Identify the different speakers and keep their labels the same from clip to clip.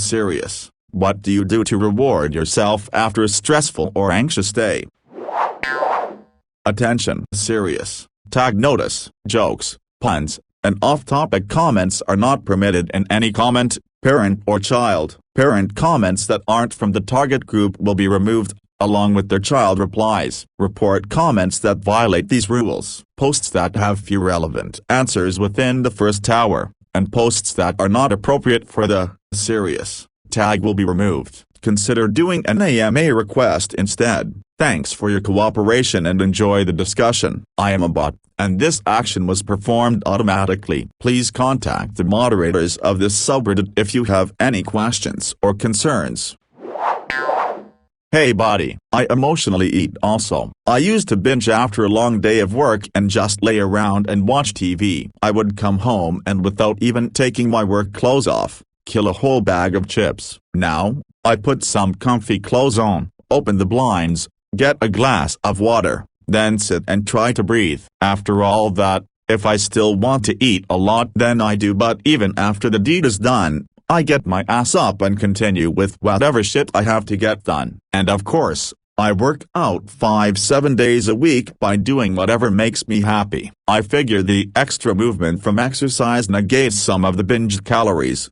Speaker 1: Serious. What do you do to reward yourself after a stressful or anxious day? Attention. Serious. Tag notice, jokes, puns, and off-topic comments are not permitted in any comment, parent or child. Parent comments that aren't from the target group will be removed, along with their child replies. Report comments that violate these rules. Posts that have few relevant answers within the first hour, and posts that are not appropriate for the serious tag will be removed. Consider doing an AMA request instead. Thanks for your cooperation and enjoy the discussion. I am a bot, and this action was performed automatically. Please contact the moderators of this subreddit if you have any questions or concerns. Hey buddy, I emotionally eat also. I used to binge after a long day of work and just lay around and watch TV. I would come home and without even taking my work clothes off, kill a whole bag of chips. Now, I put some comfy clothes on, open the blinds, get a glass of water, then sit and try to breathe. After all that, if I still want to eat a lot then I do, but even after the deed is done, I get my ass up and continue with whatever shit I have to get done. And of course, I work out 5-7 days a week by doing whatever makes me happy. I figure the extra movement from exercise negates some of the binge calories.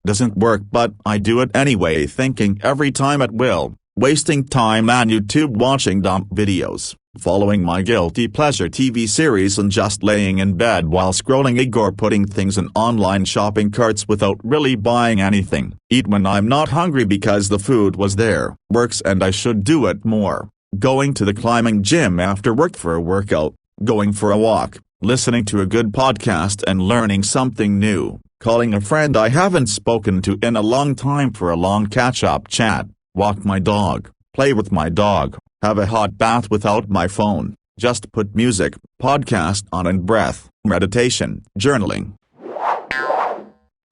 Speaker 1: Doesn't work, but I do it anyway, thinking every time at will, wasting time on YouTube watching dumb videos, following my guilty pleasure TV series and just laying in bed while scrolling or putting things in online shopping carts without really buying anything. Eat when I'm not hungry because the food was there. Works and I should do it more. Going to the climbing gym after work for a workout, going for a walk, listening to a good podcast and learning something new, calling a friend I haven't spoken to in a long time for a long catch-up chat, walk my dog, play with my dog, have a hot bath without my phone, just put music, podcast on and breath, meditation, journaling.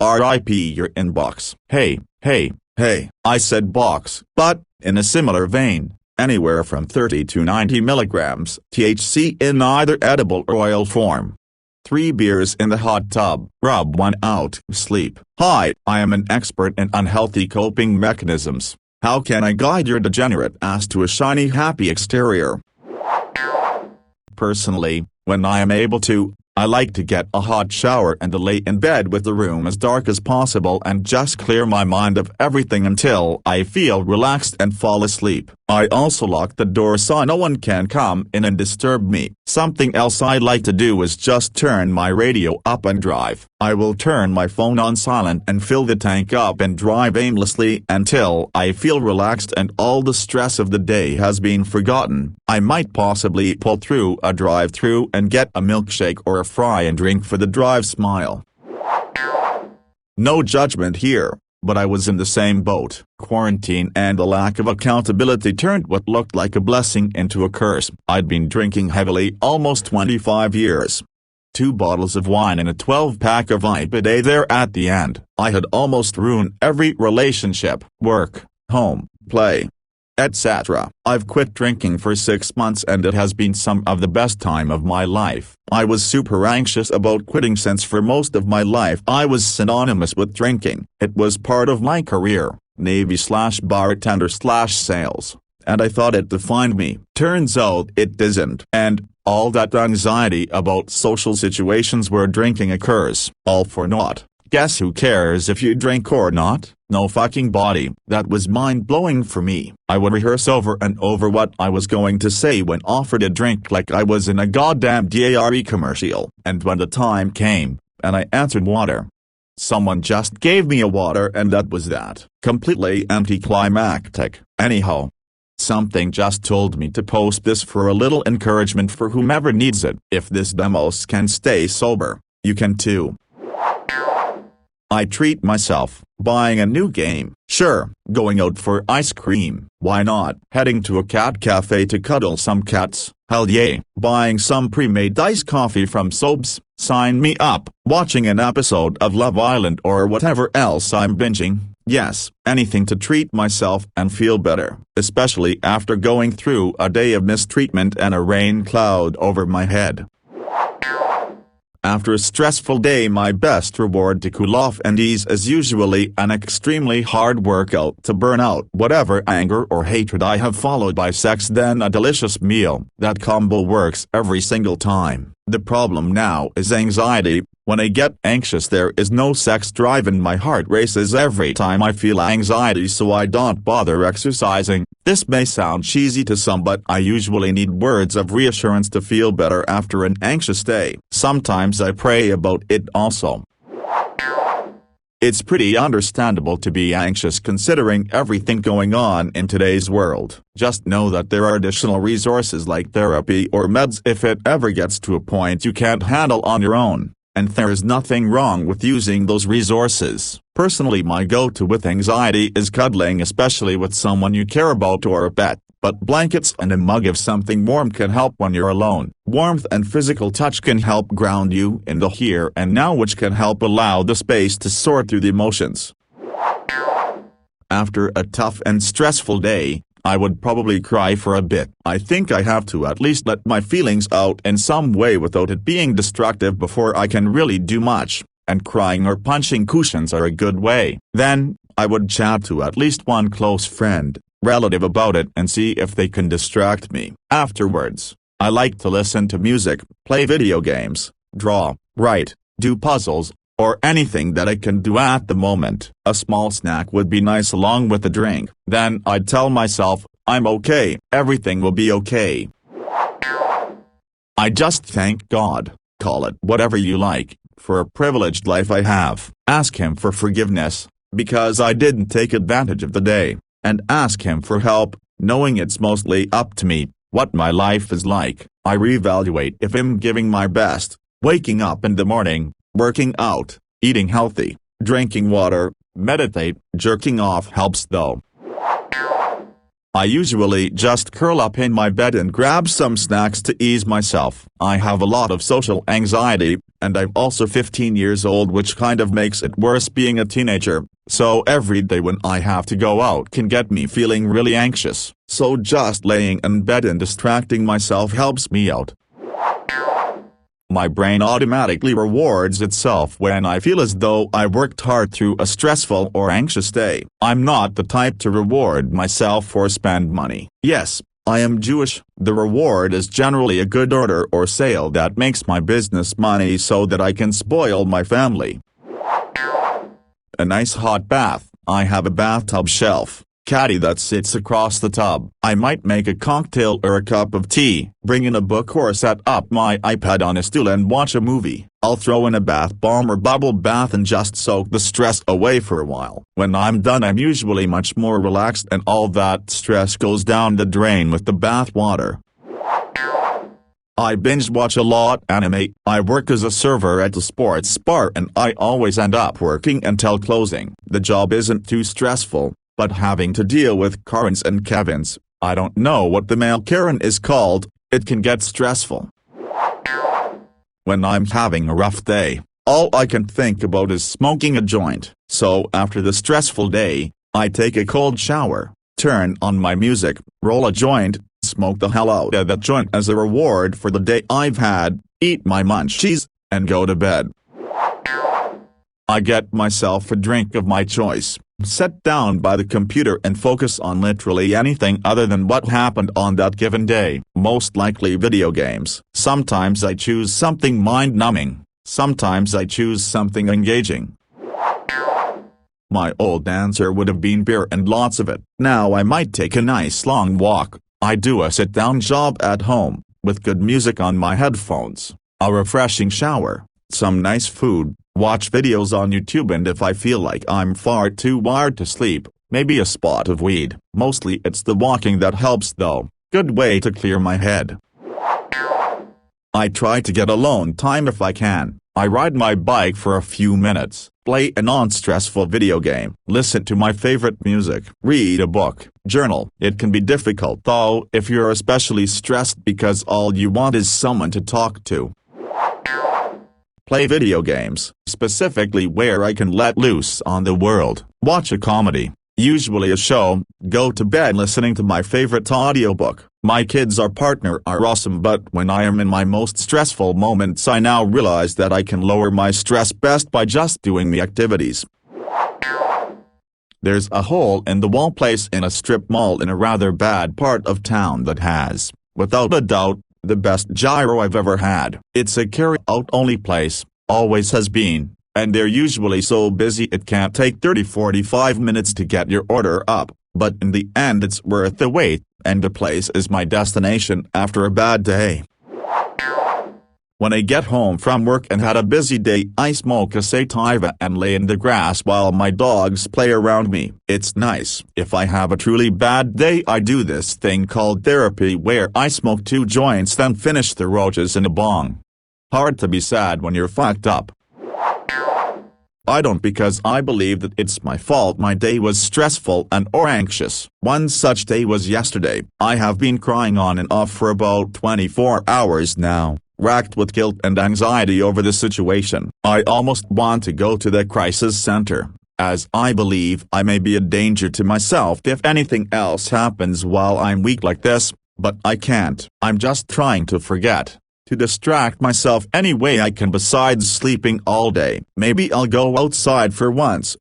Speaker 1: RIP your inbox. Hey, I said box, but, in a similar vein, anywhere from 30 to 90 milligrams THC in either edible or oil form. 3 beers in the hot tub, rub 1 out, sleep. Hi, I am an expert in unhealthy coping mechanisms. How can I guide your degenerate ass to a shiny happy exterior? Personally, when I am able to, I like to get a hot shower and lay in bed with the room as dark as possible and just clear my mind of everything until I feel relaxed and fall asleep. I also lock the door so no one can come in and disturb me. Something else I like to do is just turn my radio up and drive. I will turn my phone on silent and fill the tank up and drive aimlessly until I feel relaxed and all the stress of the day has been forgotten. I might possibly pull through a drive-thru and get a milkshake or a fry and drink for the drive. Smile. No judgment here, but I was in the same boat. Quarantine and the lack of accountability turned what looked like a blessing into a curse. I'd been drinking heavily almost 25 years. 2 bottles of wine and a 12-pack of IPA there at the end. I had almost ruined every relationship, work, home, play, etc. I've quit drinking for 6 months and it has been some of the best time of my life. I was super anxious about quitting since for most of my life I was synonymous with drinking. It was part of my career, Navy/bartender/sales, and I thought it defined me. Turns out it doesn't. And all that anxiety about social situations where drinking occurs, all for naught. Guess who cares if you drink or not? No fucking body. That was mind-blowing for me. I would rehearse over and over what I was going to say when offered a drink like I was in a goddamn dairy commercial. And when the time came, and I answered water, someone just gave me a water and that was that. Completely anticlimactic. Anyhow, something just told me to post this for a little encouragement for whomever needs it. If this demos can stay sober, you can too. I treat myself, buying a new game, sure, going out for ice cream, why not, heading to a cat cafe to cuddle some cats, hell yeah, buying some pre-made iced coffee from Sobs, sign me up, watching an episode of Love Island or whatever else I'm binging, yes, anything to treat myself and feel better, especially after going through a day of mistreatment and a rain cloud over my head. After a stressful day, my best reward to cool off and ease is usually an extremely hard workout to burn out whatever anger or hatred I have, followed by sex, then a delicious meal. That combo works every single time. The problem now is anxiety. When I get anxious, there is no sex drive and my heart races every time I feel anxiety, so I don't bother exercising. This may sound cheesy to some, but I usually need words of reassurance to feel better after an anxious day. Sometimes I pray about it also. It's pretty understandable to be anxious considering everything going on in today's world. Just know that there are additional resources like therapy or meds if it ever gets to a point you can't handle on your own. And there is nothing wrong with using those resources. Personally, my go-to with anxiety is cuddling, especially with someone you care about or a pet. But blankets and a mug of something warm can help when you're alone. Warmth and physical touch can help ground you in the here and now, which can help allow the space to sort through the emotions. After a tough and stressful day, I would probably cry for a bit. I think I have to at least let my feelings out in some way without it being destructive before I can really do much, and crying or punching cushions are a good way. Then, I would chat to at least one close friend, relative about it and see if they can distract me. Afterwards, I like to listen to music, play video games, draw, write, do puzzles, or anything that I can do at the moment. A small snack would be nice along with a drink. Then I'd tell myself, I'm okay, everything will be okay. I just thank God, call it whatever you like, for a privileged life I have. Ask Him for forgiveness, because I didn't take advantage of the day, and ask Him for help, knowing it's mostly up to me what my life is like. I reevaluate if I'm giving my best, waking up in the morning, working out, eating healthy, drinking water, meditate. Jerking off helps though. I usually just curl up in my bed and grab some snacks to ease myself. I have a lot of social anxiety, and I'm also 15 years old, which kind of makes it worse being a teenager, so every day when I have to go out can get me feeling really anxious. So just laying in bed and distracting myself helps me out. My brain automatically rewards itself when I feel as though I worked hard through a stressful or anxious day. I'm not the type to reward myself or spend money. Yes, I am Jewish. The reward is generally a good order or sale that makes my business money so that I can spoil my family. A nice hot bath. I have a bathtub shelf caddy that sits across the tub. I might make a cocktail or a cup of tea, bring in a book or set up my iPad on a stool and watch a movie. I'll throw in a bath bomb or bubble bath and just soak the stress away for a while. When I'm done, I'm usually much more relaxed and all that stress goes down the drain with the bath water. I binge watch a lot anime. I work as a server at a sports bar and I always end up working until closing. The job isn't too stressful, but having to deal with Karens and Kevins, I don't know what the male Karen is called, it can get stressful. When I'm having a rough day, all I can think about is smoking a joint. So after the stressful day, I take a cold shower, turn on my music, roll a joint, smoke the hell out of that joint as a reward for the day I've had, eat my munchies, and go to bed. I get myself a drink of my choice, sit down by the computer and focus on literally anything other than what happened on that given day, most likely video games. Sometimes I choose something mind-numbing, sometimes I choose something engaging. My old answer would have been beer and lots of it. Now I might take a nice long walk. I do a sit-down job at home, with good music on my headphones, a refreshing shower, some nice food, watch videos on YouTube, and if I feel like I'm far too wired to sleep, maybe a spot of weed. Mostly it's the walking that helps though, good way to clear my head. I try to get alone time if I can. I ride my bike for a few minutes, play a non-stressful video game, listen to my favorite music, read a book, journal. It can be difficult though if you're especially stressed because all you want is someone to talk to. Play video games, specifically where I can let loose on the world, watch a comedy, usually a show, go to bed listening to my favorite audiobook. My kids or partner are awesome, but when I am in my most stressful moments I now realize that I can lower my stress best by just doing the activities. There's a hole-in-the-wall place in a strip mall in a rather bad part of town that has, without a doubt, the best gyro I've ever had. It's a carry-out only place, always has been, and they're usually so busy it can't take 30-45 minutes to get your order up, but in the end it's worth the wait, and the place is my destination after a bad day. When I get home from work and had a busy day, I smoke a sativa and lay in the grass while my dogs play around me. It's nice. If I have a truly bad day, I do this thing called therapy where I smoke 2 joints then finish the roaches in a bong. Hard to be sad when you're fucked up. I don't, because I believe that it's my fault my day was stressful and or anxious. One such day was yesterday. I have been crying on and off for about 24 hours now, racked with guilt and anxiety over the situation. I almost want to go to the crisis center, as I believe I may be a danger to myself if anything else happens while I'm weak like this, but I can't. I'm just trying to forget, to distract myself any way I can besides sleeping all day. Maybe I'll go outside for once,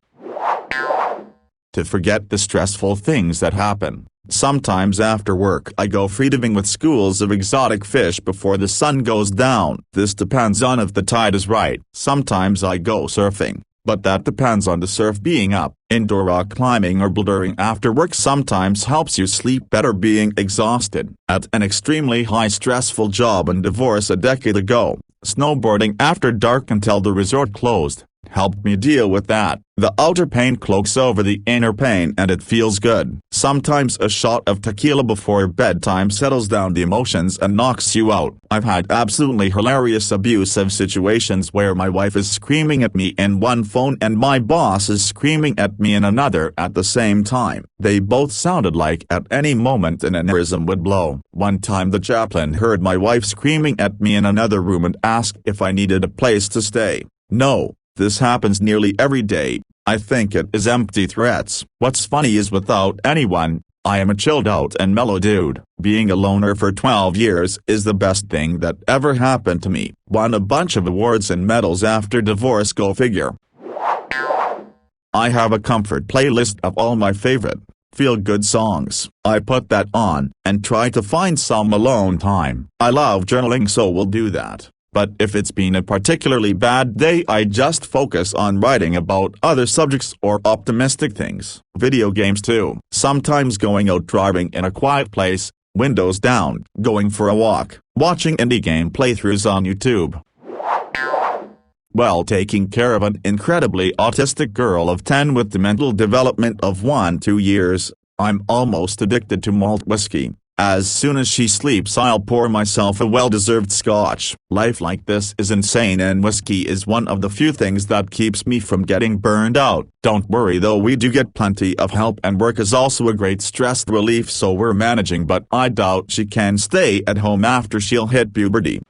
Speaker 1: to forget the stressful things that happen. Sometimes after work I go freediving with schools of exotic fish before the sun goes down. This depends on if the tide is right. Sometimes I go surfing, but that depends on the surf being up. Indoor rock climbing or bouldering after work sometimes helps you sleep better. Being exhausted at an extremely high stressful job and divorce a decade ago, snowboarding after dark until the resort closed, helped me deal with that. The outer pain cloaks over the inner pain and it feels good. Sometimes a shot of tequila before bedtime settles down the emotions and knocks you out. I've had absolutely hilarious abusive situations where my wife is screaming at me in one phone and my boss is screaming at me in another at the same time. They both sounded like at any moment an aneurysm would blow. One time the chaplain heard my wife screaming at me in another room and asked if I needed a place to stay. No. This happens nearly every day. I think it is empty threats. What's funny is without anyone, I am a chilled out and mellow dude. Being a loner for 12 years is the best thing that ever happened to me. Won a bunch of awards and medals after divorce, go figure. I have a comfort playlist of all my favorite feel-good songs. I put that on and try to find some alone time. I love journaling, so we'll do that. But if it's been a particularly bad day, I just focus on writing about other subjects or optimistic things. Video games too. Sometimes going out driving in a quiet place, windows down, going for a walk, watching indie game playthroughs on YouTube. Well, taking care of an incredibly autistic girl of 10 with the mental development of 1-2 years, I'm almost addicted to malt whiskey. As soon as she sleeps I'll pour myself a well-deserved scotch. Life like this is insane and whiskey is one of the few things that keeps me from getting burned out. Don't worry though, we do get plenty of help and work is also a great stress relief, so we're managing, but I doubt she can stay at home after she'll hit puberty.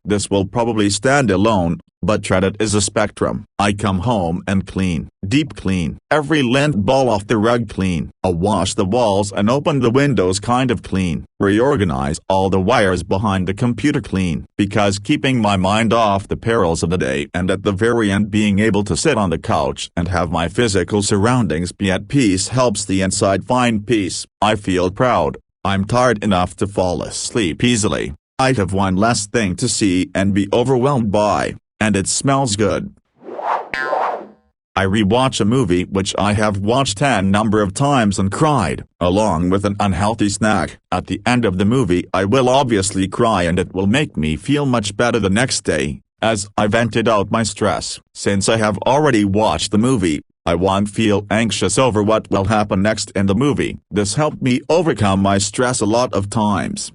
Speaker 1: This will probably stand alone, but Reddit is a spectrum. I come home and clean, deep clean, every lint ball off the rug clean, wash the walls and open the windows kind of clean, reorganize all the wires behind the computer clean, because keeping my mind off the perils of the day and at the very end being able to sit on the couch and have my physical surroundings be at peace helps the inside find peace. I feel proud. I'm tired enough to fall asleep easily. I have one less thing to see and be overwhelmed by, and it smells good. I rewatch a movie which I have watched a number of times and cried, along with an unhealthy snack. At the end of the movie I will obviously cry and it will make me feel much better the next day, as I vented out my stress. Since I have already watched the movie, I won't feel anxious over what will happen next in the movie. This helped me overcome my stress a lot of times.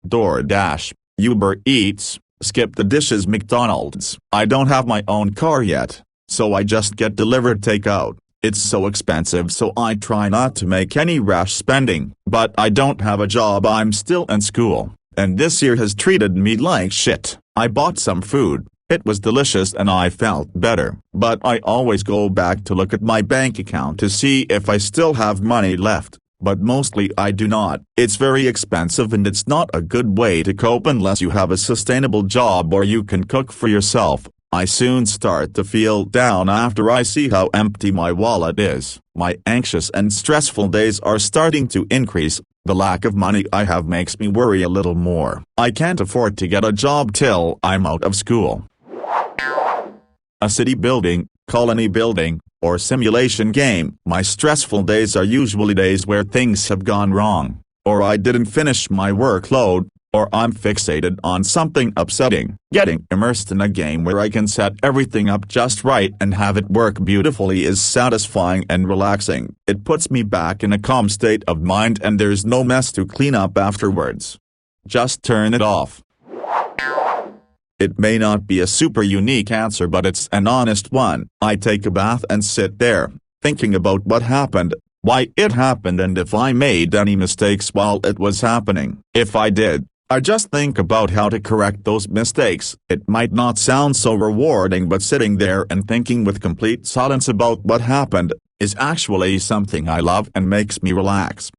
Speaker 1: DoorDash, Uber Eats, skip the dishes McDonald's. I don't have my own car yet, so I just get delivered takeout. It's so expensive, so I try not to make any rash spending. But I don't have a job, I'm still in school, and this year has treated me like shit. I bought some food, It was delicious and I felt better. But I always go back to look at my bank account to see if I still have money left. But mostly I do not. It's very expensive and it's not a good way to cope unless you have a sustainable job or you can cook for yourself. I soon start to feel down after I see how empty my wallet is. My anxious and stressful days are starting to increase. The lack of money I have makes me worry a little more. I can't afford to get a job till I'm out of school. A city building, colony building, or simulation game. My stressful days are usually days where things have gone wrong, or I didn't finish my workload, or I'm fixated on something upsetting. Getting immersed in a game where I can set everything up just right and have it work beautifully is satisfying and relaxing. It puts me back in a calm state of mind and there's no mess to clean up afterwards. Just turn it off. It may not be a super unique answer, but it's an honest one. I take a bath and sit there, thinking about what happened, why it happened, and if I made any mistakes while it was happening. If I did, I just think about how to correct those mistakes. It might not sound so rewarding, but sitting there and thinking with complete silence about what happened is actually something I love and makes me relax.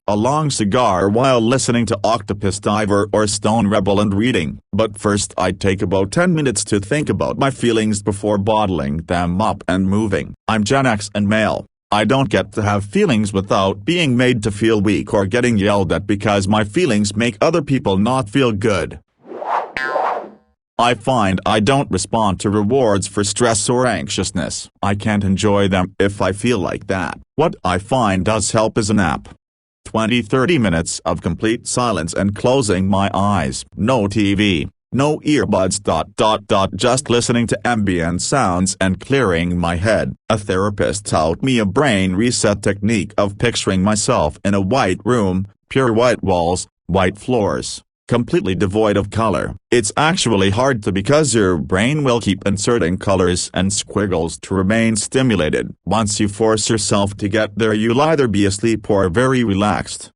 Speaker 1: A long cigar while listening to Octopus Diver or Stone Rebel and reading. But first I take about 10 minutes to think about my feelings before bottling them up and moving. I'm Gen X and male. I don't get to have feelings without being made to feel weak or getting yelled at because my feelings make other people not feel good. I find I don't respond to rewards for stress or anxiousness. I can't enjoy them if I feel like that. What I find does help is a nap. 20-30 minutes of complete silence and closing my eyes. No TV, no earbuds. Just listening to ambient sounds and clearing my head. A therapist taught me a brain reset technique of picturing myself in a white room, pure white walls, white floors, completely devoid of color. It's actually hard to because your brain will keep inserting colors and squiggles to remain stimulated. Once you force yourself to get there, you'll either be asleep or very relaxed.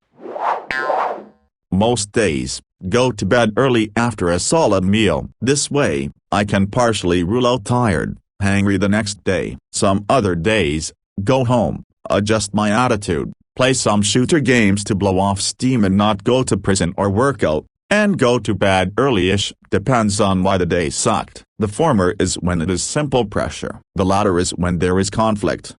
Speaker 1: Most days, go to bed early after a solid meal. This way, I can partially rule out tired, hangry the next day. Some other days, go home, adjust my attitude, play some shooter games to blow off steam and not go to prison or work out, and go to bed early-ish. Depends on why the day sucked. The former is when it is simple pressure. The latter is when there is conflict.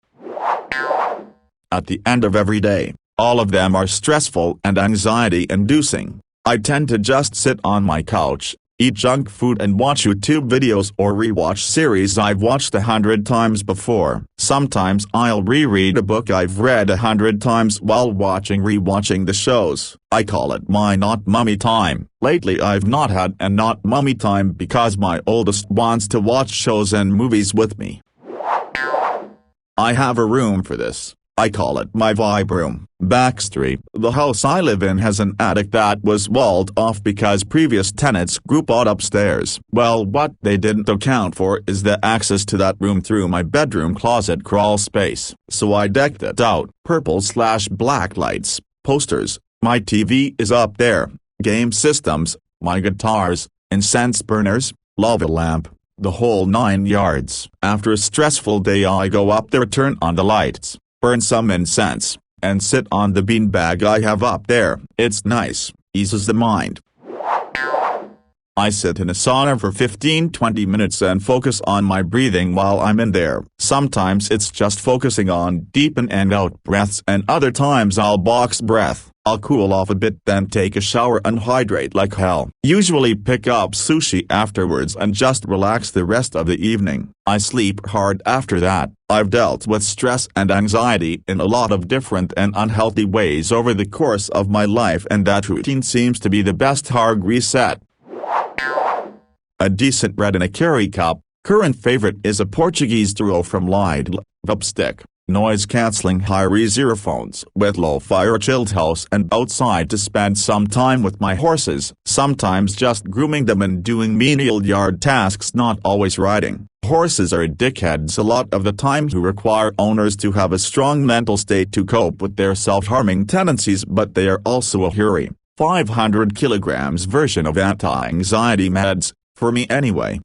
Speaker 1: At the end of every day, all of them are stressful and anxiety-inducing. I tend to just sit on my couch, eat junk food and watch YouTube videos or rewatch series I've watched 100 times before. Sometimes I'll reread a book I've read 100 times while rewatching the shows. I call it my not mummy time. Lately I've not had a not mummy time because my oldest wants to watch shows and movies with me. I have a room for this. I call it my vibe room. Backstory: the house I live in has an attic that was walled off because previous tenants group bought upstairs. Well, what they didn't account for is the access to that room through my bedroom closet crawl space. So I decked it out. Purple/black lights, posters, my TV is up there, game systems, my guitars, incense burners, lava lamp, the whole 9 yards. After a stressful day I go up there, turn on the lights, burn some incense, and sit on the beanbag I have up there. It's nice, eases the mind. I sit in a sauna for 15-20 minutes and focus on my breathing while I'm in there. Sometimes it's just focusing on deep in and out breaths, and other times I'll box breath. I'll cool off a bit, then take a shower and hydrate like hell. Usually pick up sushi afterwards and just relax the rest of the evening. I sleep hard after that. I've dealt with stress and anxiety in a lot of different and unhealthy ways over the course of my life, and that routine seems to be the best hard reset. A decent red in a carry cup. Current favorite is a Portuguese duo from Lidl, Upstick. Noise-canceling high-res earphones with lo-fi or chilled house, and outside to spend some time with my horses, sometimes just grooming them and doing menial yard tasks, not always riding. Horses are dickheads a lot of the time who require owners to have a strong mental state to cope with their self-harming tendencies, but they are also a hurry, 500 kilograms version of anti-anxiety meds. For me anyway.